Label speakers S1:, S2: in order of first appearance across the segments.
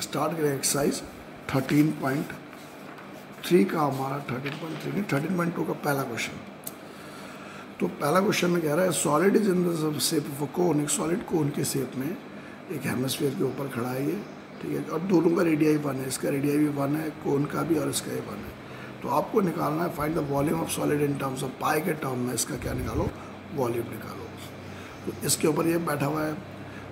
S1: Start करें exercise 13.3 का हमारा 13.3 नहीं 13.2 का पहला क्वेश्चन। तो पहला क्वेश्चन में कह रहा है solid is in the shape of a cone, एक सॉलिड कोन के शेप में एक हेमिस्फीयर के ऊपर खड़ा है ये, ठीक है। और दोनों का रेडियाई 1 है, इसका रेडियाई भी 1 है, कोन का भी और इसका भी 1 है। तो आपको निकालना है find the volume of solid in terms of pi के टर्म में इसका क्या निकालो, वॉल्यूम निकालो। तो इसके ऊपर ये बैठा हुआ है,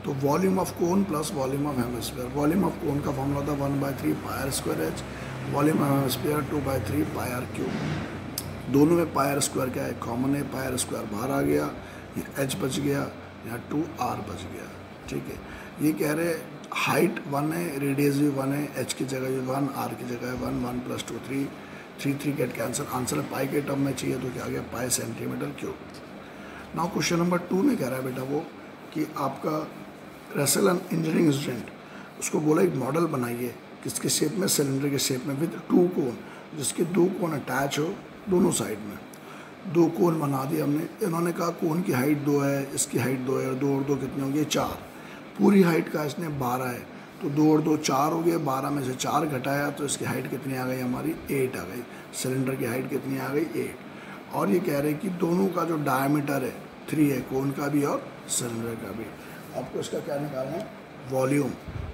S1: तो volume of cone plus volume of hemisphere. Volume of cone का फॉर्मूला था 1/3 pi r square h, volume of hemisphere 2/3 pi r cube. दोनों में पाई आर स्क्वायर क्या है, कॉमन है, पाई आर स्क्वायर बाहर आ गया, ये एच बच गया, यहाँ 2r बच गया, ठीक है। ये कह रहे हाइट 1 है, रेडियस भी 1 है, एच की जगह भी 1, आर की जगह 1, 1 + 2 3, 3 गेट कैंसिल, आंसर पाई के टर्म में चाहिए तो क्या आ गया, पाई centimetre cube. Now question number 2 में कह रहा है बेटा वो कि आपका रसेल एंड इंजीनियरिंग स्टूडेंट, उसको बोला एक मॉडल बनाइए किसके शेप में, सिलेंडर के शेप में विद 2 कोन, जिसके 2 कोन अटैच हो दोनों साइड में। 2 कोन बना दिए हमने। इन्होंने कहा कोन की हाइट 2 है, इसकी हाइट 2 है, और 2 और 2 कितने हो गए, 4। पूरी हाइट का इसने 12 है, तो 2 और 2 4 हो गए, 12 में से 4 घटाया तो इसकी हाइट कितनी आ गई हमारी, 8 आ गई। सिलेंडर की हाइट कितनी आ गई, 8। और ये कह रहे हैं कि दोनों का जो डायमीटर है 3 है, कोन का भी और सिलेंडर का भी। आपको इसका क्या निकालना है, वॉल्यूम।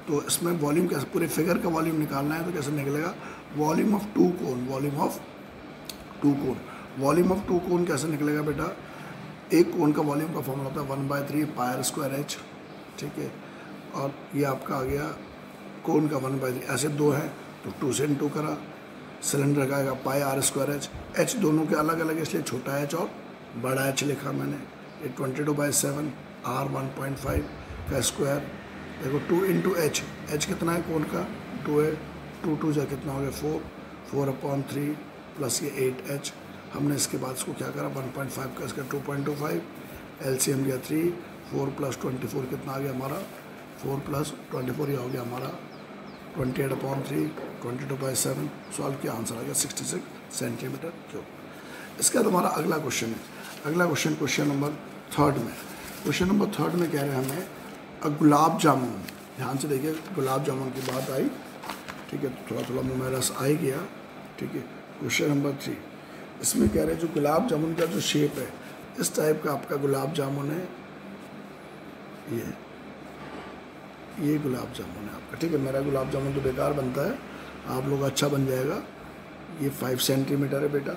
S1: तो इसमें वॉल्यूम कैसे, पूरे फिगर का वॉल्यूम निकालना है तो कैसे निकलेगा, volume of 2 cone, volume of 2 cone. Volume of 2 कोन कैसे निकलेगा बेटा, एक कोन का वॉल्यूम का फॉर्मूला होता है 1/3 पाई आर स्क्वायर एच, ठीक है। और ये आपका आ गया कोन का 1/3, ऐसे 2 है तो 2 से इनटू करा, सिलेंडर का आएगा पाई आर स्क्वायर एच। एच दोनों के अलग अलग इसलिए छोटा एच और बड़ा एच लिखा मैंने। ये 22/7 आर 1.5 का स्क्वायर, देखो 2 × एच, एच कितना है कोन का 2 है, 2 2 जा कितना हो गया 4, 4/3 प्लस ये 8h। हमने इसके बाद इसको क्या करा 1.5 का इसका 2.25, एलसीएम गया 3, 4 + 24 कितना आ गया हमारा, 4 + 24 ये हो गया हमारा 28/3, 22/7। सॉल्व किया, आंसर आ गया 66 सेंटीमीटर क्यूब। इसके बाद हमारा अगला क्वेश्चन है, अगला क्वेश्चन क्वेश्चन नंबर 3 में। क्वेश्चन नंबर 3 में कह रहे हैं हमें गुलाब जामुन, ध्यान से देखिए गुलाब जामुन की बात आई, ठीक है, तो थोड़ा थोड़ा मुँह में रस आ ही गया, ठीक है। क्वेश्चन नंबर 3 इसमें कह रहे हैं जो गुलाब जामुन का जो शेप है, इस टाइप का आपका गुलाब जामुन है, ये गुलाब जामुन है आपका, ठीक है। मेरा गुलाब जामुन तो बेकार बनता है, आप लोग अच्छा बन जाएगा। ये 5 सेंटीमीटर है बेटा।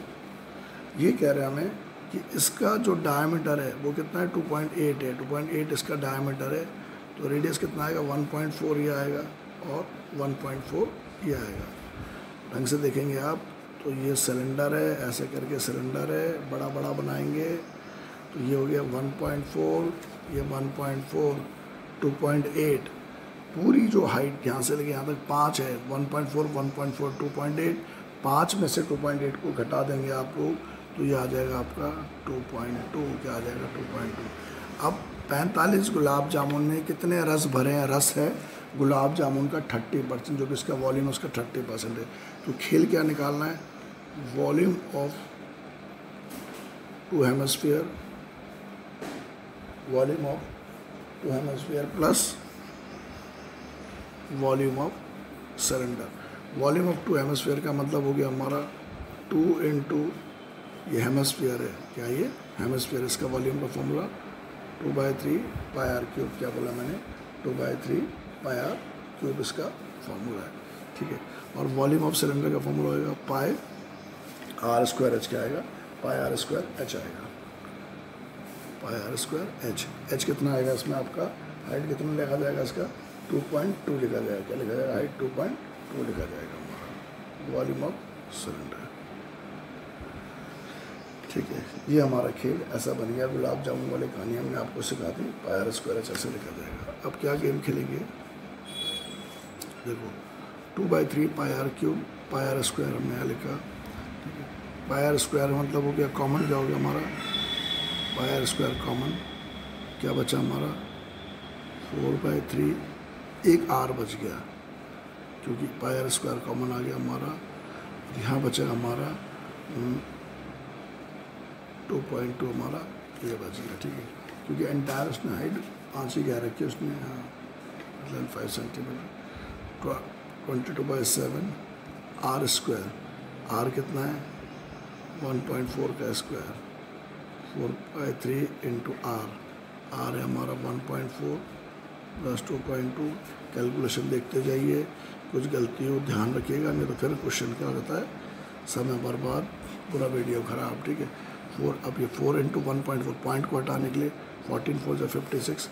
S1: ये कह रहे हैं हमें कि इसका जो डायमीटर है वो कितना है, 2.8 है, 2.8 इसका डायमीटर है, तो रेडियस कितना आएगा 1.4 ये आएगा और 1.4 ये आएगा। ढंग से देखेंगे आप तो ये सिलेंडर है, ऐसे करके सिलेंडर है, बड़ा बड़ा बनाएंगे तो ये हो गया 1.4, ये 1.4, 2.8। पूरी जो हाइट यहाँ से लेके यहाँ तक 5 है, 1.4, 1.4, 2.8, 5 में से 2.8 को घटा देंगे आप लोग तो ये आ जाएगा आपका 2.2, क्या आ जाएगा 2.2। अब 45 गुलाब जामुन में कितने रस भरे हैं, रस है गुलाब जामुन का 30%, जो कि इसका वॉल्यूम उसका 30% है। तो खेल क्या निकालना है, volume of 2 hemisphere, volume of 2 hemisphere plus volume of cylinder. Volume of 2 hemisphere का मतलब हो गया हमारा 2 × ये हेमिस्फीयर है, क्या ये हेमिस्फीयर, इसका वॉल्यूम का फॉर्मूला 2/3 पाई आर क्यूब, क्या बोला मैंने 2/3 पाई आर क्यूब इसका फॉर्मूला है, ठीक है। और वॉल्यूम ऑफ सिलेंडर का फॉर्मूला होगा पाई आर स्क्वायर एच, क्या आएगा पाई आर स्क्वायर एच आएगा, पाई आर स्क्वायर एच। एच कितना आएगा इसमें आपका, हाइट कितना लिखा जाएगा इसका 2.2 लिखा जाएगा, क्या लिखा जाएगा हाइट 2.2 लिखा जाएगा हमारा, वॉल्यूम ऑफ सिलेंडर, ठीक है। ये हमारा खेल ऐसा बन गया, गुलाब जामुन वाली कहानी हमने आपको सिखा दी, पाई आर स्क्वायर एच ऐसे लिखा जाएगा। अब क्या गेम खेलेंगे, देखो 2/3 pi r cube, pi r square हमने यहाँ लिखा, ठीक है। पाई आर स्क्वायर मतलब हो गया कॉमन, क्या हो गया हमारा पाई आर स्क्वायर कॉमन, क्या बचा हमारा 4/3, एक आर बच गया क्योंकि पाई आर स्क्वायर कॉमन आ गया हमारा। यहाँ बचा हमारा 2.2 हमारा ये बच गया, ठीक है, क्योंकि एंटायर उसने हाइट 5 ही कह रखी है उसने, हाँ मतलब 5 सेंटीमीटर। 22/7 आर स्क्वायर, आर कितना है 1.4 का स्क्वायर, 4/3 इंटू आर है हमारा 1.4 प्लस 2.2। कैलकुलेशन देखते जाइए, कुछ गलती हो ध्यान रखिएगा, नहीं तो फिर क्वेश्चन क्या होता है समय बर्बाद, पूरा वीडियो खराब। ठीक है, 4, अब ये 4 इंटू 1.4 पॉइंट को हटाने के लिए 14 4 जो 56,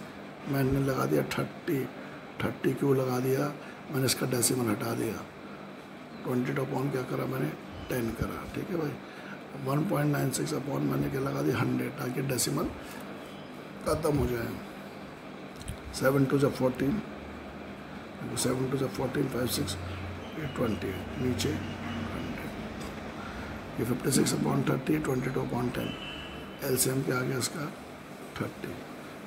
S1: मैंने लगा दिया 30 क्यों लगा दिया, मैंने इसका डेसिमल हटा दिया, 20 अपॉन क्या करा मैंने 10 करा। ठीक है भाई, 1.96 अपॉन मैंने क्या लगा दिया 100, ताकि डेसिमल ख़त्म हो जाए। 7 2 जब 14, 7 2 जब 14, 5 6 20, नीचे 100, ये 56 अपॉन 30, 22 अपॉन 10, एलसीएम क्या आ गया इसका 30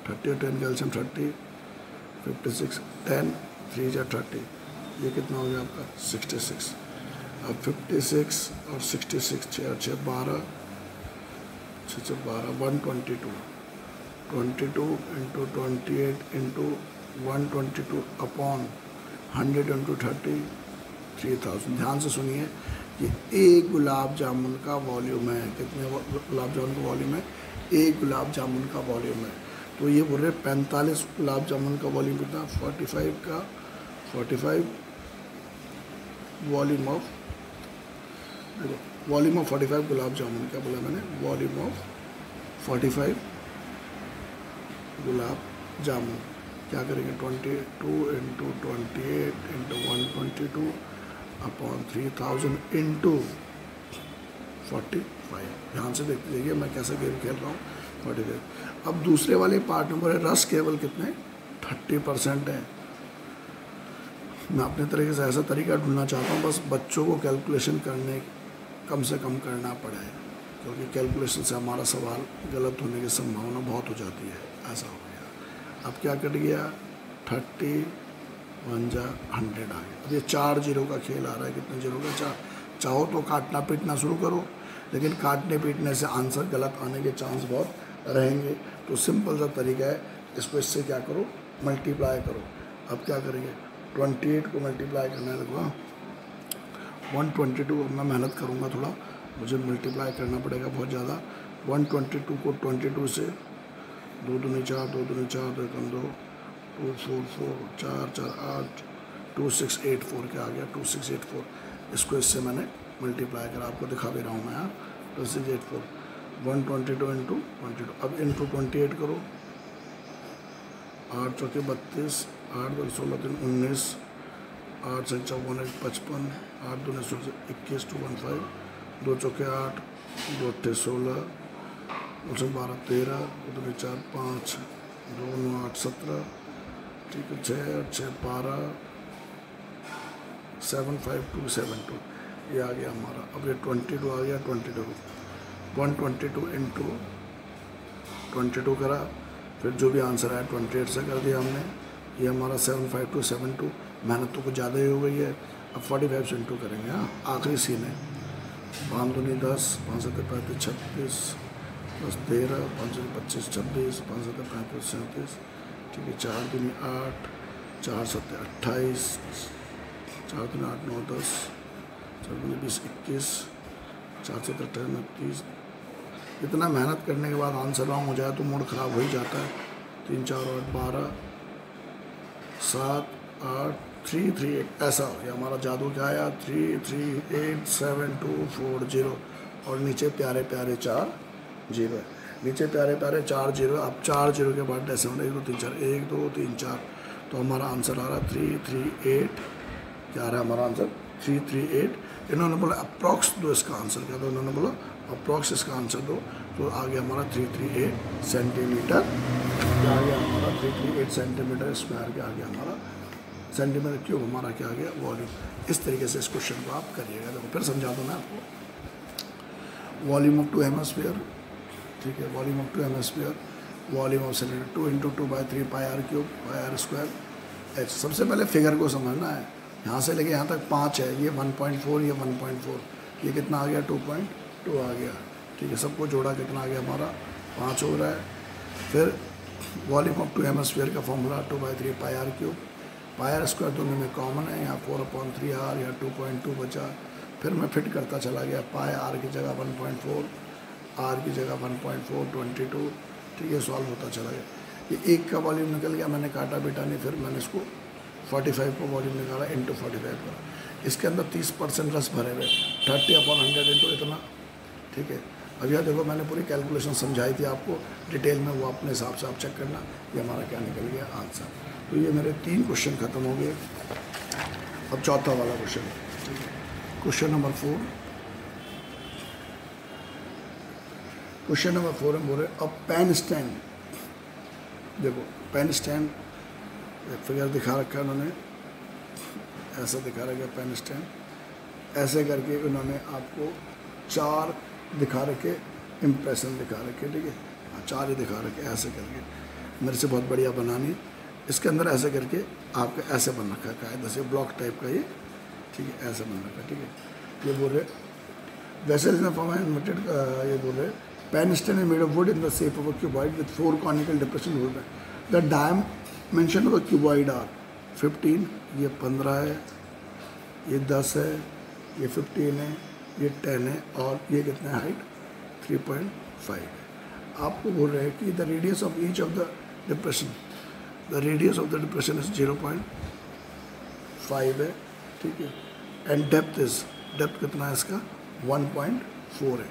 S1: और 10 का एलसीएम 30, 56 10 3 जा 30, ये कितना हो गया आपका 66। अब 56 और 66 6 और 6 12, 6 6 12 122, 22 इंटू 28 इंटू 122 अपॉन 100 इंटू 30, 3000। ध्यान से सुनिए कि एक गुलाब जामुन का वॉल्यूम है, कितने गुलाब जामुन का वॉल्यूम है, एक गुलाब जामुन का वॉल्यूम है। तो ये बोल रहे 45 गुलाब जामुन का वॉल्यूम कितना, 45 वॉल्यूम ऑफ, देखो वॉल्यूम ऑफ 45 गुलाब जामुन, क्या बोला मैंने, वॉल्यूम ऑफ 45 गुलाब जामुन। क्या करेंगे 22 इंटू 28 इंटू 122 अपॉन 3000 इंटू 45। ध्यान से देखते जाइए मैं कैसा गेम खेल रहा हूँ। 45। अब दूसरे वाले पार्ट नंबर है, रस केवल कितने 30% है। मैं अपने तरीके से ऐसा तरीका ढूंढना चाहता हूँ बस बच्चों को कैलकुलेशन करने कम से कम करना पड़े, क्योंकि कैलकुलेशन से हमारा सवाल गलत होने की संभावना बहुत हो जाती है। ऐसा हो गया। अब क्या कट गया 30 1 जा 100 आ गया। अब ये 4 जीरो का खेल आ रहा है, कितने जीरो का 4। चाहो तो काटना पीटना शुरू करो, लेकिन काटने पीटने से आंसर गलत आने के चांस बहुत रहेंगे। तो सिंपल सा तरीका है, इसको इससे क्या करो मल्टीप्लाई करो। अब क्या करेंगे 28 को मल्टीप्लाई करना है, देखो 122। अब मैं मेहनत करूँगा थोड़ा, मुझे मल्टीप्लाई करना पड़ेगा बहुत ज़्यादा। 122 को 22 से 2 दूनी 4 2 दूनी 4 2 1 2 2 4 4 4 4 8 2684 क्या आ गया 2684। इसको इससे मैंने मल्टीप्लाई करा, आपको दिखा भी रहा हूँ मैं यहाँ 2684। 122 इंटू 22। अब इंटू 28 करो, 8 चौके 32, 8 2 16 3 19, 8 से 54 55, 8 2 21 215, 2 चौके 8 2 8 16, 2 से 12 13, 2 4 5, 2 9 8 17, ठीक है 6 8 6 12, 75272 ये आ गया हमारा। अब ये 22 आ गया 22। 122 इंटू 22 करा, फिर जो भी आंसर आया 28 से कर दिया हमने। ये हमारा 75272। मेहनत तो कुछ ज़्यादा ही हो गई है। अब 45 से इंटू करेंगे। हाँ आखिरी सीन है। 5 दूनी 10, 5 7 35 36, 10 13, 5 7 25 26, 5 7 35 37, ठीक है 4 दूनी 8, 4 7 28, 4 दूनी 8 9 10, 4 दूनी 20 21, 4 7 28 29। इतना मेहनत करने के बाद आंसर रॉन्ग हो जाए तो मूड ख़राब हो ही जाता है। 3 4 8 12, 7 8 3 3 8 ऐसा हो गया हमारा। जादू क्या आया 3 3 8 7 2 4 0 और नीचे प्यारे प्यारे 4 0 है। नीचे प्यारे प्यारे 4 0। अब 4 0 के बाद ऐसे होने 1 2 3 4 1 2 3 4, तो हमारा आंसर आ रहा 3 3 8। क्या आ रहा है हमारा आंसर 3 3 8। इन्होंने बोला अप्रॉक्स दो इसका आंसर, क्या था उन्होंने बोला अप्रॉक्स इसका आंसर दो, तो आ गया हमारा 338 सेंटीमीटर। क्या आ गया हमारा 338 सेंटीमीटर स्क्वायर। क्या आ गया हमारा सेंटीमीटर क्यूब, हमारा क्या आ गया वॉल्यूम। इस तरीके से इस क्वेश्चन को आप करिएगा। देखो फिर समझा दूँ मैं आपको। वॉल्यूम ऑफ 2 हेमिस्फीयर, ठीक है volume of 2 hemisphere, volume of cylinder 2 into 2/3 pi r cube pi r square h. सबसे पहले फिगर को समझना है। यहाँ से लेके यहाँ तक 5 है, ये 1.4, ये 1.4, ये कितना आ गया 2.2 आ गया। ठीक है सबको जोड़ा कितना आ गया हमारा 5 हो रहा है। फिर वॉल्यूम ऑफ 2 हेमिस्फीयर का formula 2/3 pi r cube, pi r square दोनों में कॉमन है, यहाँ 4/3 या 2.2 बचा। फिर मैं फिट करता चला गया, पाई आर की जगह 1.4, आर की जगह 1.4, 22, ठीक है, सॉल्व होता चला गया। ये एक का वॉल्यूम निकल गया, मैंने काटा बेटा नहीं, फिर मैंने इसको 45 को वॉल्यूम निकाला इंटू 45 का। इसके अंदर 30% रस भरे हुए, 30/100 इंटू इतना, ठीक है। अब यह देखो मैंने पूरी कैलकुलेशन समझाई थी आपको डिटेल में, वो अपने हिसाब से आप चेक करना ये हमारा क्या निकल गया आंसर। तो ये मेरे 3 क्वेश्चन खत्म हो गए। अब चौथा वाला question, question number 4। Question number 4 में बोले अब पेन स्टैंड, देखो पेन स्टैंड फिगर दिखा रखा है उन्होंने, ऐसा दिखा रखा है पेन स्टैंड, ऐसे करके उन्होंने आपको 4 दिखा रखे, इम्प्रेशन दिखा रखे, ठीक है, 4 ही दिखा रखे ऐसे करके, मेरे से बहुत बढ़िया बनानी। इसके अंदर ऐसे करके आपका ऐसे बन रखा है कायदा से, ब्लॉक टाइप का ये, ठीक है, ऐसे बन रखा है, ठीक है। ये बोल रहे वेसल इन फॉर्म इन्वर्टेड, ये बोल रहे pen stand is made of wood in the shape of a cuboid with 4 conical depression hole. The dimension of the cuboid are 15, ये 15 है, ये 10 है, ये 15 है, ये 10 है, और ये कितना है हाइट 3.5 है। आपको बोल रहे हैं कि the radius of each of the depression, the radius of the depression is 0.5 है, ठीक है, एंड डेप्थ इज, डेप्थ कितना है इसका 1.4 है।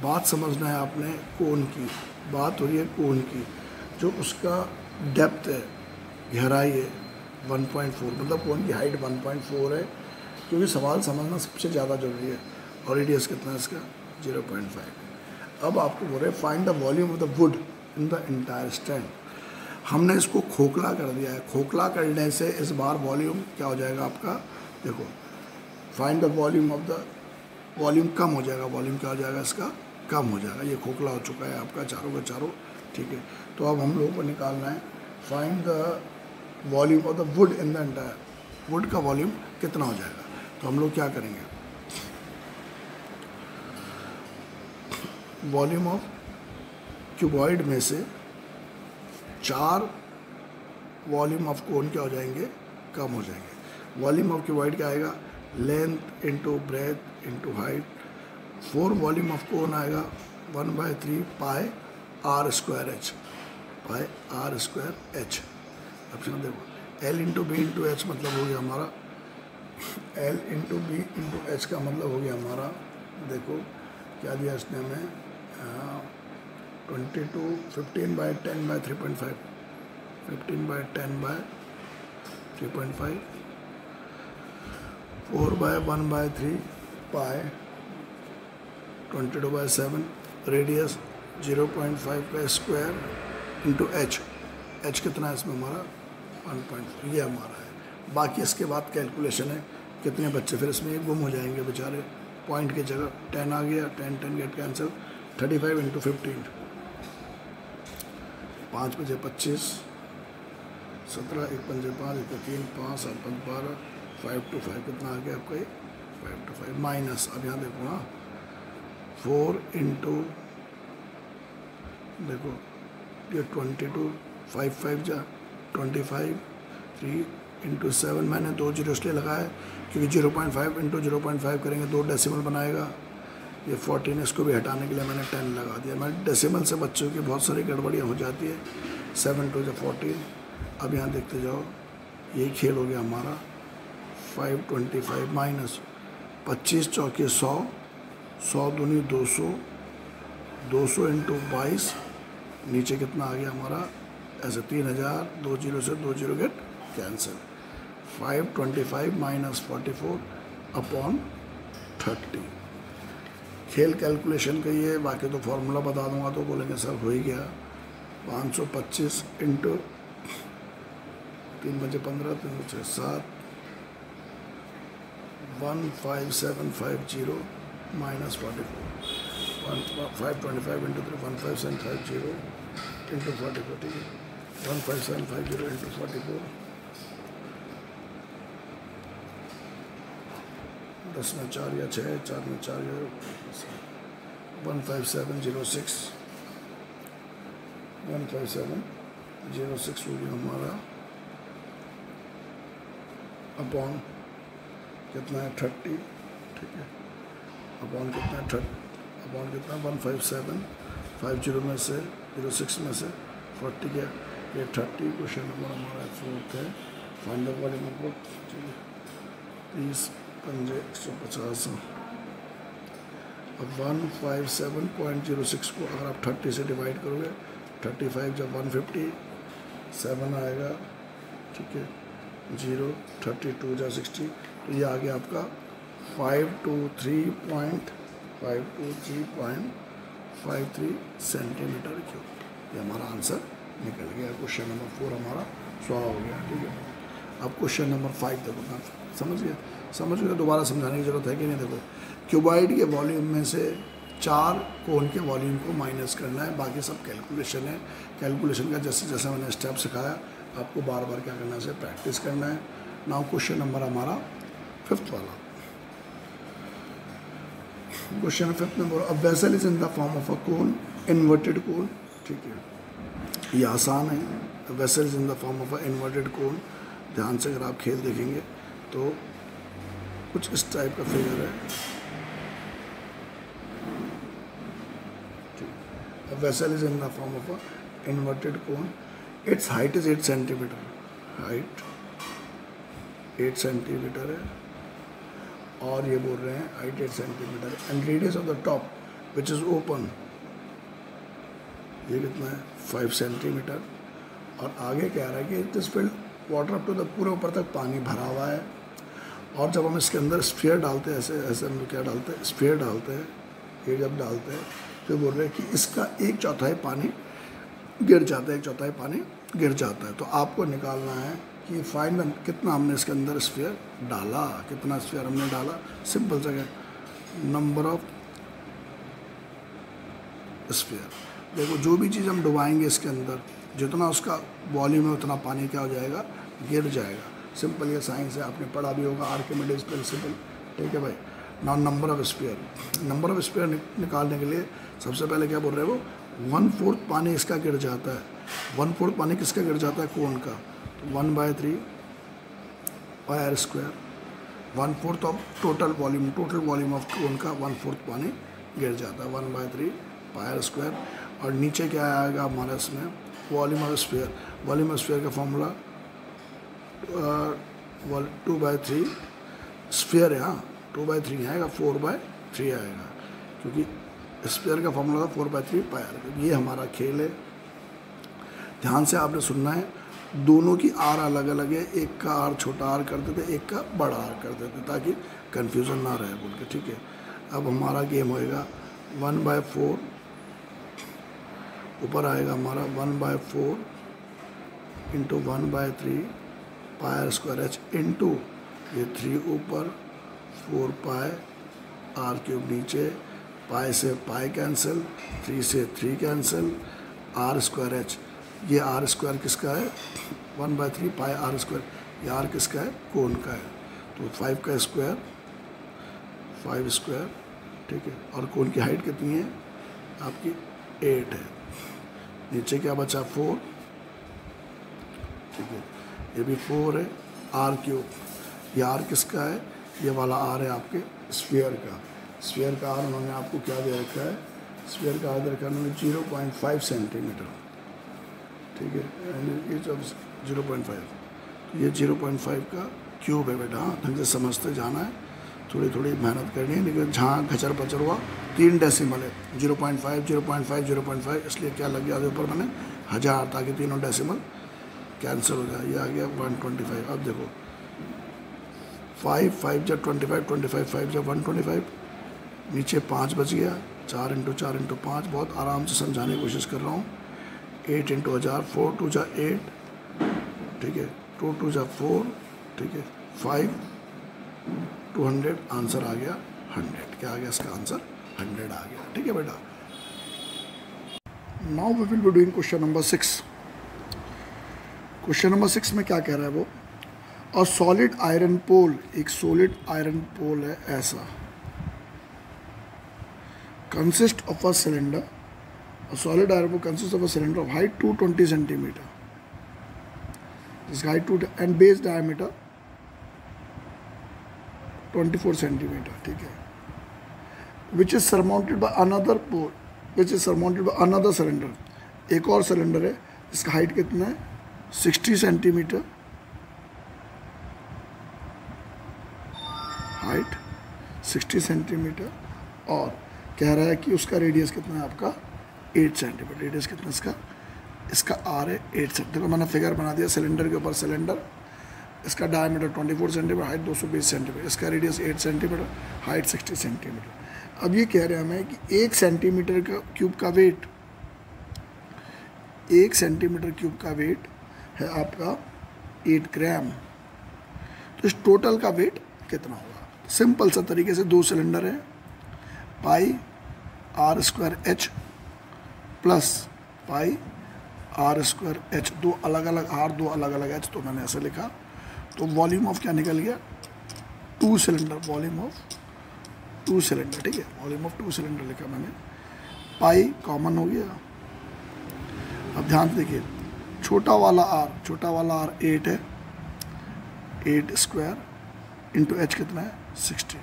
S1: बात समझना है आपने कोन की, बात हो रही है कोन की, जो उसका डेप्थ है, गहराई है 1.4, मतलब कोन की हाइट 1.4 है, क्योंकि सवाल समझना सबसे ज़्यादा जरूरी है। और रेडियस कितना है इसका 0.5। अब आपको बोल रहे हैं find the volume of the wood in the entire stand. हमने इसको खोखला कर दिया है, खोखला करने से इस बार वॉल्यूम क्या हो जाएगा आपका, देखो find the volume of the, volume कम हो जाएगा, वॉल्यूम क्या हो जाएगा इसका कम हो जाएगा, ये खोखला हो चुका है आपका चारों का चारों, ठीक है। तो अब हम लोगों को निकालना है find the volume of the wood in the entire, would का वॉल्यूम कितना हो जाएगा। तो हम लोग क्या करेंगे, वॉल्यूम ऑफ क्यूबॉइड में से 4 वॉल्यूम ऑफ कोन क्या हो जाएंगे, कम हो जाएंगे। वॉल्यूम ऑफ क्यूबॉइड क्या आएगा, length into breadth into height. 4 volume of cone आएगा 1/3 pi r square h, pi r square h. Option देखो L into B into H मतलब हो गया हमारा, L into B into H का मतलब हो गया हमारा, देखो क्या दिया इसने हमें 22, 15/10/3.5, 15/10/3.5, 4/1/3 पाई 22/7, रेडियस 0.5 का स्क्वायर इंटू एच, एच कितना है इसमें हमारा 1.4, ये हमारा है। बाकी इसके बाद कैलकुलेशन है कितने बच्चे फिर इसमें गुम हो जाएंगे बेचारे, पॉइंट की जगह 10 आ गया, 10 गेट कैंसिल, 35 इंटू 15, 5 बजे 25, 17, 1 पंजे 5, 1 3, 5 7 5 12, 5 to 5 कितना आ गया आपका ये 5 to 5 माइनस, अब यहाँ देखो हाँ 4 इंटू देखो ये 22, 5 5 जा 25, 3 इंटू 7, मैंने 2 जीरो इसलिए लगाया क्योंकि 0.5 इंटू 0.5 करेंगे 2 डेसिमल बनाएगा, ये 14, इसको भी हटाने के लिए मैंने 10 लगा दिया। मैं डेसिमल से बच्चों की बहुत सारी गड़बड़ियाँ हो जाती है, 7 2 14। अब यहाँ देखते जाओ, यही खेल हो गया हमारा, 525 माइनस 25 चौके 100, 100 दूनी 200, 200 इंटू 22, नीचे कितना आ गया हमारा ऐसे 3000, 2 जीरो से 2 zero get cancel, 525 minus 44 upon 30। खेल कैलकुलेशन का ये, बाकी तो फार्मूला बता दूंगा तो बोलेंगे सर हो ही गया। 525 इंटू 3 बजे 15, 3 बजे 7, 15750 माइनस 44, 525 इंटू 15750 इंटू 44, ठीक है, 15750 इंटू 44, 10 में 4 या 6, 4 में 4 या 15706, 15706 हो गया हमारा अपॉन कितना है 30, ठीक है, अपॉन कितना है 30, अपॉन कितना 15750 में से 06 में से 40 गया, ये 30। क्वेश्चन नंबर हमारा 4 है। Find the volume of book, 30 पंजे 150। अब 157.06 को अगर आप 30 से डिवाइड करोगे, 35 जब 157 आएगा, ठीक है, 0, 32 जा 60, तो ये आ गया आपका 523.53 सेंटीमीटर क्यूब। ये हमारा आंसर निकल गया। क्वेश्चन नंबर 4 हमारा सॉल्व हो गया, ठीक है। अब क्वेश्चन नंबर 5 देखो, मैं समझ गया, दोबारा समझाने की जरूरत है कि नहीं। देखो, क्यूबॉइड के वॉल्यूम में से 4 कोन के वॉल्यूम को माइनस करना है, बाकी सब कैलकुलेशन है। कैलकुलेशन का जैसे जैसे मैंने स्टेप सिखाया, आपको बार बार क्या करना है, प्रैक्टिस करना है। नाउ क्वेश्चन नंबर हमारा 5th वाला। Question 5th number, a vessel is in the form of a cone, inverted कोन, ठीक है, ये आसान है। Vessel is in the form of a inverted कोन। ध्यान से अगर आप खेल देखेंगे तो कुछ इस टाइप का फिगर है। A vessel is in the form of a inverted cone. Its height is 8 centimetre, height 8 centimetre है, और ये बोल रहे हैं height 8 centimetre, and radius of the top which is open, ये कितना है 5 सेंटीमीटर। और आगे कह रहा है कि it is filled water up to the, पूरे ऊपर तक पानी भरा हुआ है। और जब हम इसके अंदर स्फीयर डालते हैं, ऐसे ऐसे हम क्या डालते हैं, स्फीयर डालते हैं, ये जब डालते हैं तो बोल रहे हैं कि इसका 1/4 पानी गिर जाता है, 1/4 पानी गिर जाता है। तो आपको निकालना है कि फाइनल कितना हमने इसके अंदर स्फीयर डाला, कितना स्फीयर हमने डाला। सिंपल जगह, नंबर ऑफ स्फीयर। देखो, जो भी चीज़ हम डुबाएंगे इसके अंदर, जितना उसका वॉल्यूम है उतना पानी क्या हो जाएगा, गिर जाएगा। सिंपल ये साइंस है, आपने पढ़ा भी होगा, आर्किमिडीज प्रिंसिपल, ठीक है भाई। Now number of sphere, number of sphere निकालने के लिए सबसे पहले क्या बोल रहे हैं वो, 1/4 पानी इसका गिर जाता है। 1/4 पानी किसका गिर जाता है, कोन का, तो 1/3 पाई r square. 1/4 of total volume of cone का 1/4 पानी गिर जाता है, 1/3 पाई r स्क्वायर। और नीचे क्या आएगा हमारा इसमें, volume of sphere. Volume of sphere का फॉर्मूला 2/3 स्फीयर है, हाँ 2/3 आएगा, 4/3 आएगा, क्योंकि स्फीयर का फॉर्मूला था 4/3 पाई r। ये हमारा खेल है, ध्यान से आपने सुनना है। दोनों की आर अलग अलग है, एक का आर छोटा आर कर देते, एक का बड़ा आर कर देते, ताकि कन्फ्यूज़न ना रहे बोल के, ठीक है। अब हमारा गेम होएगा 1/4, ऊपर आएगा हमारा 1/4 इंटू 1/3 पाई r स्क्वायर h इंटू ये 3 ऊपर, 4 पाई r क्यूब नीचे, पाई से पाई कैंसिल, 3 से 3 कैंसिल, r स्क्वायर h। ये r स्क्वायर किसका है, 1/3 पाई r स्क्वायर, ये r किसका है, कोन का है। तो 5 का स्क्वायर 5 स्क्वायर, ठीक है। और कोन की हाइट कितनी है आपकी, 8 है। नीचे क्या बचा, 4, ठीक है, ये भी 4 है, r क्यूब। ये r किसका है, ये वाला r है आपके स्फीयर का। स्फीयर का r उन्होंने आपको क्या दे रखा है, स्फीयर का r दे रखा है उन्होंने 0.5 सेंटीमीटर, ठीक है। ये जब 0.5, तो ये 0.5 का क्यूब है बेटा। हाँ, ढंग से समझते जाना है, थोड़ी थोड़ी मेहनत करनी है, लेकिन जहाँ खचर पचर हुआ 3 डेसिमल है, 0.5 0.5 0.5, इसलिए क्या लग गया ऊपर मैंने 1000, ताकि तीनों डेसिमल कैंसिल हो जाए। ये आ गया 125। अब देखो 5 5 जब 25, 25 5 जब 125, नीचे 5 बच गया, 4 इंटू 4 इंटू 5। बहुत आराम से समझाने की कोशिश कर रहा हूँ। 8 इंटू 1000, 4 2 जा 8, ठीक है, 2 2 जा 4, ठीक है, 5 200, आंसर आ गया 100। क्या आ गया इसका आंसर, 100 आ गया, ठीक है बेटा। Now we will be doing question number 6। Question number 6 में क्या कह रहा है वो, और सॉलिड आयरन पोल, एक सॉलिड आयरन पोल है ऐसा, consist of a cylinder, solid iron pole consist of a cylinder of height 220 centimetre, जिसका height 2 and base diameter 24 centimetre, ठीक है। Which is surmounted by another pole, which is surmounted by another cylinder, एक और cylinder है इसका height कितना है 60 centimetre, height 60 centimetre, और कह रहा है कि उसका रेडियस कितना है आपका 8 सेंटीमीटर। रेडियस कितना इसका आर है 8 सेंटीमीटर। देखो मैंने फिगर बना दिया, सिलेंडर के ऊपर सिलेंडर, इसका डायमीटर 24 सेंटीमीटर, हाइट 220 सेंटीमीटर, इसका रेडियस 8 सेंटीमीटर, हाइट 60 सेंटीमीटर। अब ये कह रहे हैं हमें कि 1 सेंटीमीटर का क्यूब का वेट, 1 सेंटीमीटर क्यूब का वेट है आपका 8 ग्राम। तो इस टोटल का वेट कितना होगा? सिंपल सा तरीके से, 2 सिलेंडर है, pi r square h plus pi r square h, 2 अलग अलग आर 2 अलग अलग एच, तो मैंने ऐसे लिखा। तो वॉल्यूम ऑफ क्या निकल गया 2 सिलेंडर, वॉल्यूम ऑफ 2 सिलेंडर, ठीक है, वॉल्यूम ऑफ 2 सिलेंडर लिखा मैंने। पाई कॉमन हो गया। अब ध्यान से देखिए, छोटा वाला आर 8 है, 8 स्क्वायर इंटू एच कितना है 60।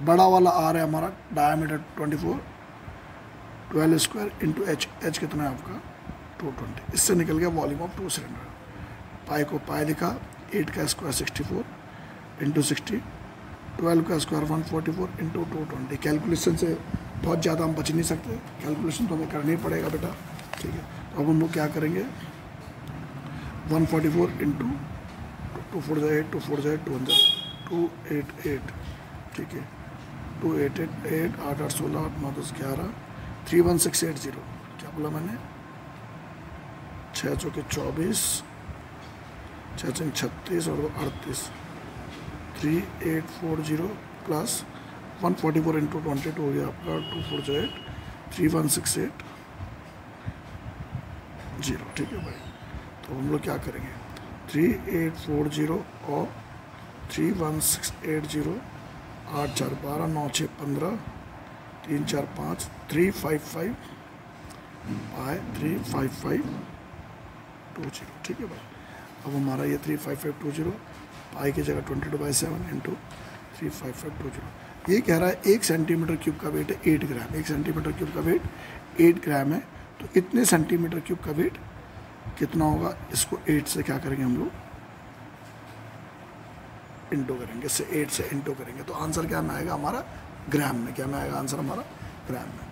S1: बड़ा वाला आर है हमारा diameter 24, 12 square into H, H कितना है आपका 220। इससे निकल गया वॉल्यूम ऑफ 2 सिलेंडर। पाई को पाई लिखा, 8 का स्क्वायर 64 इंटू 60, 12 का स्क्वायर 144 इंटू 220। कैलकुलेशन से बहुत ज़्यादा हम बच नहीं सकते, कैलकुलेशन तो हमें करना ही पड़ेगा बेटा, ठीक है। तो अब हम लोग क्या करेंगे, 144 इंटू 2 4 8, 2 4 8 288, ठीक है, 2888, 8 8 16 8 9 10 11, 31680। क्या बोला मैंने, 6 चौके 24, 6 चौके 36 और 38, 3840 प्लस 144 इंटू 22 हो गया आपका 2408, 31680, ठीक है भाई। तो हम लोग क्या करेंगे, 3840 और 31680, 8 4 12, 9 6 15, 3 4 5, 355 बाय 35520, ठीक है भाई। अब हमारा ये 35520 पाई की जगह 22/7 इंटू 35520। ये कह रहा है 1 सेंटीमीटर क्यूब का वेट है 8 ग्राम, 1 सेंटीमीटर क्यूब का वेट 8 ग्राम है। तो इतने सेंटीमीटर क्यूब का वेट कितना होगा, इसको 8 से क्या करेंगे हम लोग इंटू करेंगे, इससे 8 से इंटू करेंगे। तो आंसर क्या में आएगा हमारा ग्राम में, क्या में आएगा आंसर हमारा ग्राम में।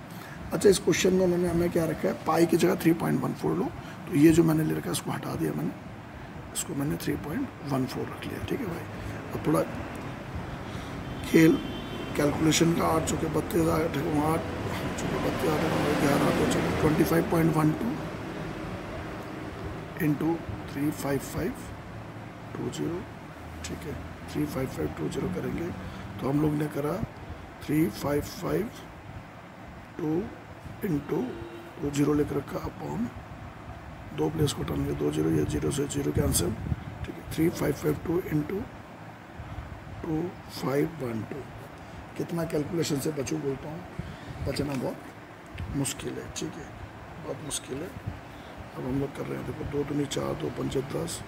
S1: अच्छा, इस क्वेश्चन में उन्होंने हमें क्या रखा है, पाई की जगह 3.14 लो, तो ये जो मैंने ले रखा है इसको हटा दिया मैंने, इसको मैंने 3.14 रख लिया, ठीक है भाई। अब थोड़ा खेल कैलकुलेशन का, 8 चौके 32, 8 चौके 32, 11 तो चलो 25.12 इंटू 35520, ठीक है, 35520 करेंगे। तो हम लोग ने करा 355 इंटू 20 लिख रखा अपॉन 2 प्लेस को हटाएंगे 2 0, या 0 से 0 कैंसिल, ठीक है। 3552 इंटू 2512, कितना कैलकुलेशन से बचूँ बोलता हूँ, बचना बहुत मुश्किल है, ठीक है, बहुत मुश्किल है। अब हम लोग कर रहे हैं, देखो 2 दूनी 4, 2 पंचे 10,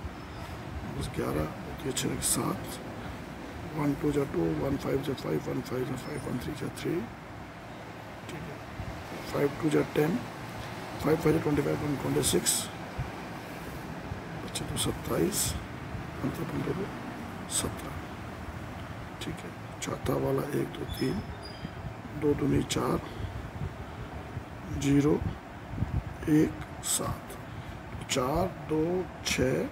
S1: 11, 6 7, 1 2 जा 2, 1 5 जा 5, 1 5 जा 5, 1 3 जा 3, ठीक है, 5 2 जा 10, 5 5 जा 25, 1 26, बच्चे तो 27, 15 17, ठीक है। चौथा वाला 1 2 3, 2 दूनी 4, 0 1 7, 4 2 6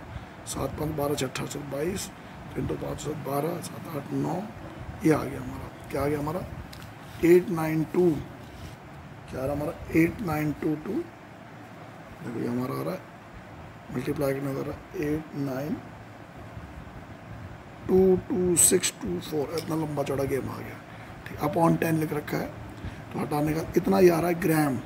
S1: 7 5 12 6 18 22, 3 2 5 7 12 7 8 9, ये आ गया हमारा, क्या आ गया हमारा 892, क्या आ रहा हमारा 8922, देखो ये हमारा आ रहा है मल्टीप्लाई करने हो रहा है 89222624, इतना लंबा चौड़ा गेम आ गया, ठीक। अपॉन 10 लिख रखा है, तो हटाने का इतना ही आ रहा है ग्राम।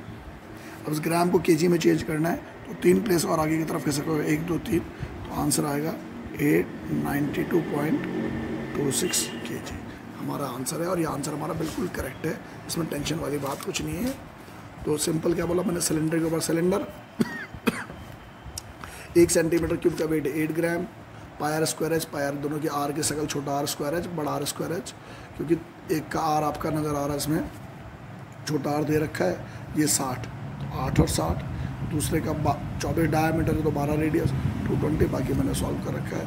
S1: अब इस ग्राम को केजी में चेंज करना है, तो 3 प्लेस और आगे की तरफ कैसे करोगे, 1 2 3, तो आंसर आएगा 892.26 kg हमारा आंसर है। और ये आंसर हमारा बिल्कुल करेक्ट है, इसमें टेंशन वाली बात कुछ नहीं है। तो सिंपल क्या बोला मैंने, सिलेंडर के ऊपर सिलेंडर 1 सेंटीमीटर क्यूब का weight 8 gram, pi r square h, pi r दोनों की आर की शकल छोटा आर स्क्वायर एच बड़ा आर स्क्वायर एच, क्योंकि एक का आर आपका नज़र आ रहा है इसमें छोटा आर दे रखा है, ये 60, 8 और 60, दूसरे का 24 डायमीटर है तो 12 रेडियस 220, बाकी मैंने सॉल्व कर रखा है,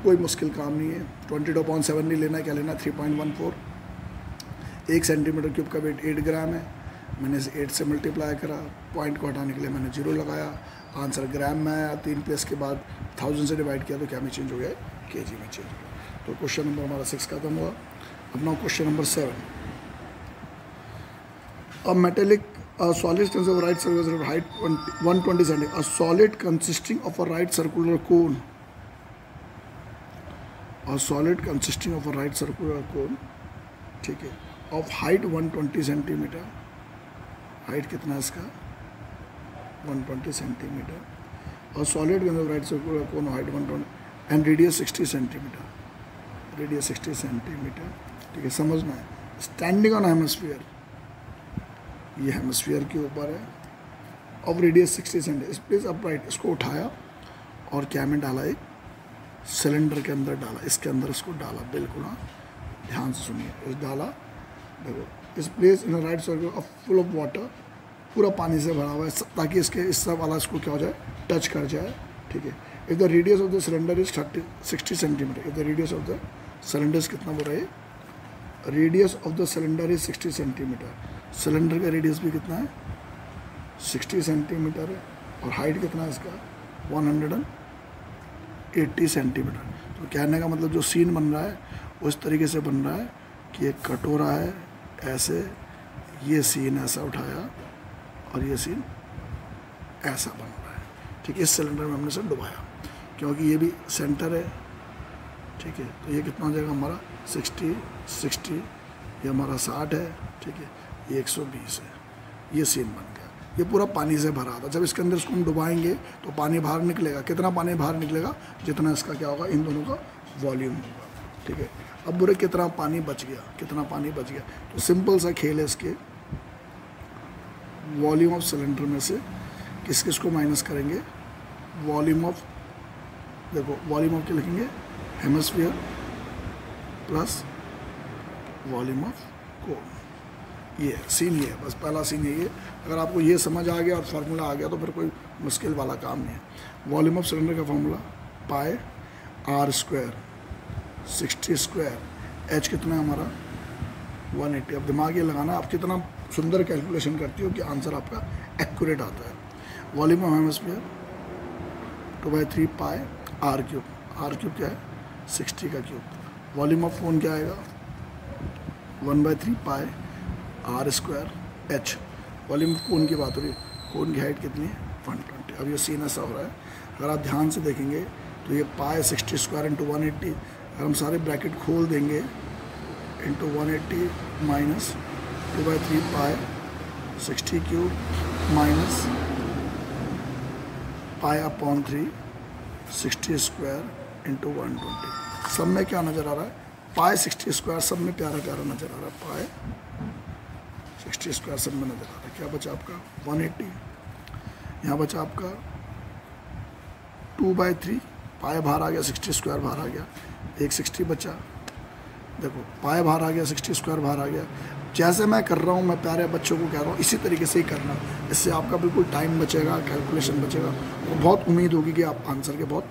S1: कोई मुश्किल काम नहीं है। 22.7 नहीं लेना, क्या लेना 3.14, 1 सेंटीमीटर क्यूब का वेट 8 ग्राम है, मैंने इसे 8 से मल्टीप्लाई करा, पॉइंट को हटाने के लिए मैंने 0 लगाया, आंसर ग्राम में आया, 3 प्लेस के बाद 1000 से डिवाइड किया तो क्या में चेंज हो गया, केजी में चेंज हो गया। तो क्वेश्चन नंबर हमारा 6 खत्म हुआ। अब now question number 7, a metallic solid consisting of a right circular height 120 cm, a solid consisting of a right circular cone, a solid consisting of a right circular cone, ठीक है, of height 120 centimetre, height कितना है इसका 120 centimetre, और solid right circular cone height 120 and radius 60 centimetre, radius 60 centimetre, ठीक है, समझना है। स्टैंडिंग ऑन हेमिस्फीयर, ये हेमिस्फीयर के ऊपर है, और रेडियस 60 सेंटीमीटर, प्लीज अपराइट, इसको उठाया और क्या में डाला, एक सिलेंडर के अंदर डाला, इसके अंदर इसको डाला, बिल्कुल हाँ ध्यान से सुनिए, इस डाला, देखो इस place in right circle full of water, पूरा पानी से भरा हुआ है, ताकि इसके इस सब वाला इसको क्या हो जाए, टच कर जाए, ठीक है। If the radius of the cylinder is 60 centimetre, if the radius of the cylinder कितना बोल रहा है, radius of the cylinder is 60 centimetre, cylinder का रेडियस भी कितना है 60 सेंटीमीटर है, और हाइट कितना है इसका 180 सेंटीमीटर। तो कहने का मतलब जो सीन बन रहा है उस तरीके से बन रहा है कि एक कटोरा है ऐसे, ये सीन ऐसा उठाया और ये सीन ऐसा बन रहा है, ठीक है। इस सिलेंडर में हमने से डुबाया, क्योंकि ये भी सेंटर है, ठीक है। तो ये कितना हो जाएगा हमारा 60, ये हमारा 60 है, ठीक है, ये 120 है, ये सीन बन गया। ये पूरा पानी से भरा था, जब इसके अंदर इसको हम डुबाएंगे तो पानी बाहर निकलेगा, कितना पानी बाहर निकलेगा, जितना इसका क्या होगा, इन दोनों का वॉल्यूम होगा, ठीक है। अब बुरे कितना पानी बच गया, कितना पानी बच गया, तो सिंपल सा खेल है इसके, वॉल्यूम ऑफ सिलेंडर में से किस किस को माइनस करेंगे, वॉल्यूम ऑफ, देखो वॉल्यूम ऑफ क्या लिखेंगे, हेमिस्फीयर प्लस वॉल्यूम ऑफ कोन, ये सीन, ये बस पहला सीन है ये। अगर आपको ये समझ आ गया और फार्मूला आ गया तो फिर कोई मुश्किल वाला काम नहीं है। वॉल्यूम ऑफ सिलेंडर का formula pi r square 60 square, h कितना है हमारा 180। अब दिमाग ये लगाना, आप कितना सुंदर कैलकुलेशन करती हो कि आंसर आपका एक्यूरेट आता है। Volume of hemisphere 2/3 pi r cube, r cube क्या है 60 का क्यूब। वॉल्यूम ऑफ कोन क्या आएगा 1/3 pi r square h. Volume of cone की बात हो रही है, कोन की हाइट कितनी है 120। अब ये सीन ऐसा हो रहा है, अगर आप ध्यान से देखेंगे तो ये पाई 60 स्क्वायर इंटू 180, अगर हम सारे ब्रैकेट खोल देंगे इंटू 180 माइनस 2/3 पाई 60 cube minus pi upon 3 60 square into 120। सब में क्या नज़र आ रहा है, पाई 60 स्क्वायर, सब में प्यारा प्यारा नज़र आ रहा है, पाई 60 स्क्वायर सब में नज़र आ रहा है। क्या बचा आपका 180, यहाँ बचा आपका 2/3 पाई बाहर आ गया, 60 स्क्वायर बाहर आ गया, एक 60 बचा, देखो पाई बाहर आ गया, 60 स्क्वायर बाहर आ गया। जैसे मैं कर रहा हूँ, मैं प्यारे बच्चों को कह रहा हूँ इसी तरीके से ही करना, इससे आपका बिल्कुल टाइम बचेगा, कैलकुलेशन बचेगा, और बहुत उम्मीद होगी कि आप आंसर के बहुत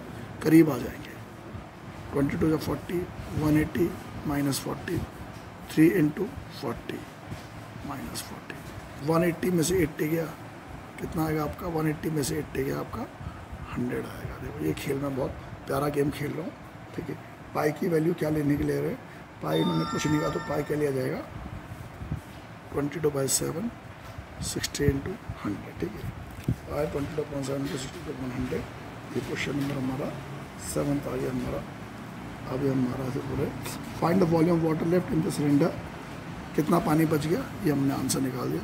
S1: करीब आ जाएंगे। 22 × 40 180 माइनस 40 3 × 40 माइनस 40, 180 में से 80 गया, कितना आएगा आपका 180 में से 80 गया आपका 100 आएगा। देखो ये खेल मैं बहुत प्यारा गेम खेल रहा हूँ, ठीक है। पाई की वैल्यू क्या लेने के लिए रहे, पाई मैंने कुछ नहीं कहा, तो पाई क्या लिया जाएगा 22/7 60 × 100, ठीक है। पाई 22/7 × 60 × 100, ये क्वेश्चन नंबर हमारा 7th आ गया हमारा। अभी हमारा से पूरे find the volume of water left in the cylinder, कितना पानी बच गया, ये हमने आंसर निकाल दिया।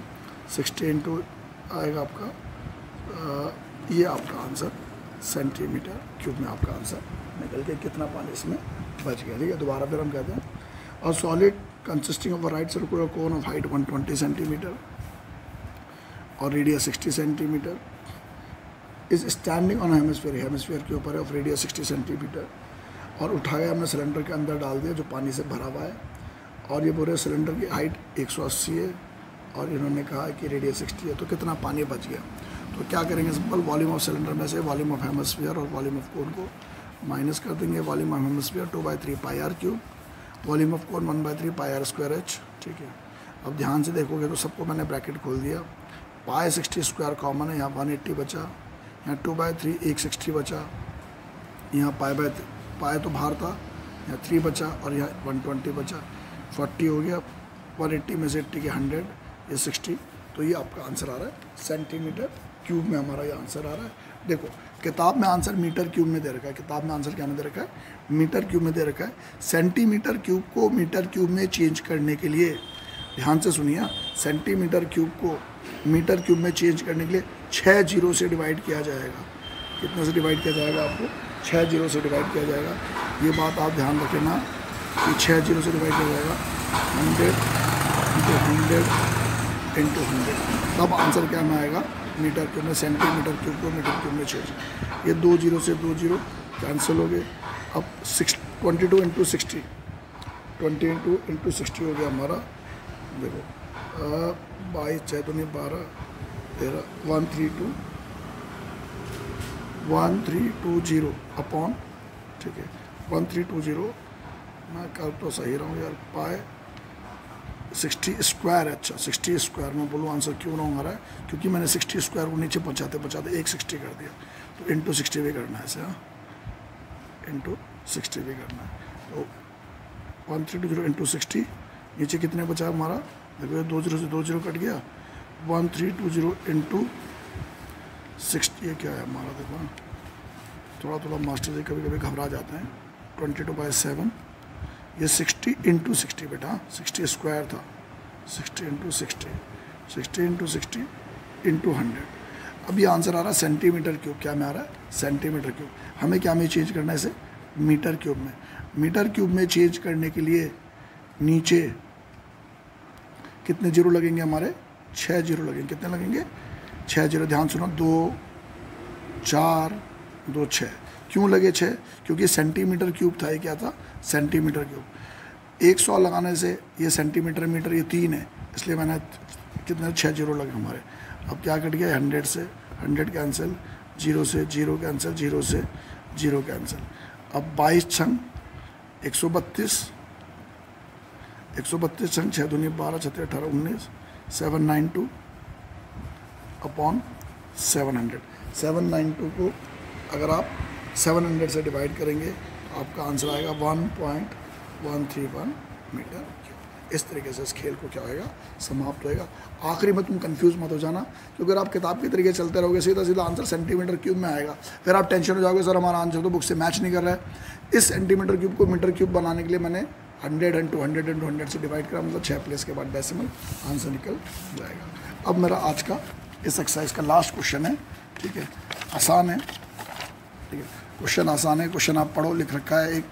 S1: 60 इंटू आएगा आपका ये आपका आंसर सेंटीमीटर क्यूब में आपका आंसर निकल के कितना पानी इसमें बच गया, ठीक है। दोबारा फिर हम कहते हैं, और solid consisting of a right circular cone of height 120 centimetre और radius 60 centimetre is standing on hemisphere के ऊपर है ऑफ रेडियस 60 सेंटीमीटर, और उठाया हमने सिलेंडर के अंदर डाल दिया जो पानी से भरा हुआ है, और ये बोल रहे सिलेंडर की हाइट 180 है और इन्होंने कहा कि रेडियस 60 है, तो कितना पानी बच गया। तो क्या करेंगे, सिंपल वॉल्यूम ऑफ सिलेंडर में से वॉल्यूम ऑफ हेमिस्फीयर और वॉल्यूम ऑफ कोन को माइनस कर देंगे। Volume of hemisphere 2/3 pi r cube, volume of cone 1/3 pi r square h. ठीक है, अब ध्यान से देखोगे तो सबको मैंने ब्रैकेट खोल दिया। पाई 60 स्क्वायर कॉमन है, यहाँ 180 बचा, यहाँ 2/3 160 बचा, यहाँ पाई तो बाहर था, यहाँ 3 बचा और यहाँ 120 बचा, 40 हो गया। 180 में से 80 के 100, ये 60, तो ये आपका आंसर आ रहा है सेंटीमीटर क्यूब में, हमारा ये आंसर आ रहा है। देखो किताब में आंसर मीटर क्यूब में दे रखा है, किताब में आंसर क्या में दे रखा है, मीटर क्यूब में दे रखा है। सेंटीमीटर क्यूब को मीटर क्यूब में चेंज करने के लिए, ध्यान से सुनिए, सेंटीमीटर क्यूब को मीटर क्यूब में चेंज करने के लिए 6 जीरो से डिवाइड किया जाएगा। कितने से डिवाइड किया जाएगा, आपको 6 जीरो से डिवाइड किया जाएगा। ये बात आप ध्यान रखना कि 6 जीरो से डिवाइड किया जाएगा 100 इंटू 100, तब आंसर क्या में आएगा, मीटर क्यूब में। सेंटीमीटर क्यूब को मीटर क्यूब में चेंज, ये 2 जीरो से 2 जीरो कैंसिल हो गए। अब 22 इंटू 60, 20 इंटू 60 हो गया हमारा। देखो 22 6 2 12 13 1320 अपॉन, ठीक है 1320, मैं कर तो सही रहा हूँ यार, पाए 60 स्क्वायर है। अच्छा 60 स्क्वायर में बोलो आंसर क्यों रॉन्ग आ रहा है, क्योंकि मैंने 60 स्क्वायर को नीचे पहुँचाते 160 कर दिया, तो इंटू 60 भी करना है ऐसे, हाँ इंटू 60 भी करना है। तो 1320 इंटू 60, नीचे कितने बचा हमारा, देखो 2 जीरो से 2 जीरो कट गया, 1320 इंटू 60, ये क्या है हमारा, देखो थोड़ा मास्टर जी कभी कभी घबरा जाते हैं। 22/7, ये 60 इंटू 60 बेटा, 60 स्क्वायर था, 60 इंटू 60, 60 इंटू 60 इंटू 100। अब ये आंसर आ रहा है सेंटीमीटर क्यूब, क्या में आ रहा है, सेंटीमीटर क्यूब। हमें क्या में चेंज करना है इसे, मीटर क्यूब में। मीटर क्यूब में चेंज करने के लिए नीचे कितने जीरो लगेंगे हमारे, 6 जीरो लगेंगे। कितने लगेंगे, 6 जीरो। ध्यान सुनो, 2 4 2 6। क्यों लगे 6, क्योंकि सेंटीमीटर क्यूब था, ये क्या था, सेंटीमीटर क्यूब। 100 लगाने से ये सेंटीमीटर मीटर ये 3 है, इसलिए मैंने कितने 6 जीरो लगे हमारे। अब क्या कट गया, 100 से 100 कैंसिल, 0 से 0 कैंसिल, 0 से 0 कैंसिल। अब 22 छंग 132, 132 छंग 6 दूनी 12 6 18 19, 792 अपॉन 700। 792 को अगर आप 700 से डिवाइड करेंगे तो आपका आंसर आएगा 1.131 मीटर। इस तरीके से इस खेल को क्या होएगा, समाप्त होएगा। आखिरी में तुम कंफ्यूज मत हो जाना, क्योंकि अगर आप किताब के तरीके चलते रहोगे सीधा सीधा आंसर सेंटीमीटर क्यूब में आएगा, फिर आप टेंशन हो जाओगे सर हमारा आंसर तो बुक से मैच नहीं कर रहा है। इस सेंटीमीटर क्यूब को मीटर क्यूब बनाने के लिए मैंने 100 इंटू 100 इंटू 100 से डिवाइड करा, मतलब 6 प्लेस के बाद डेसिमल, आंसर निकल जाएगा। अब मेरा आज का इस एक्सरसाइज का लास्ट क्वेश्चन है, ठीक है, आसान है, ठीक है, क्वेश्चन आसान है। क्वेश्चन आप पढ़ो, लिख रखा है एक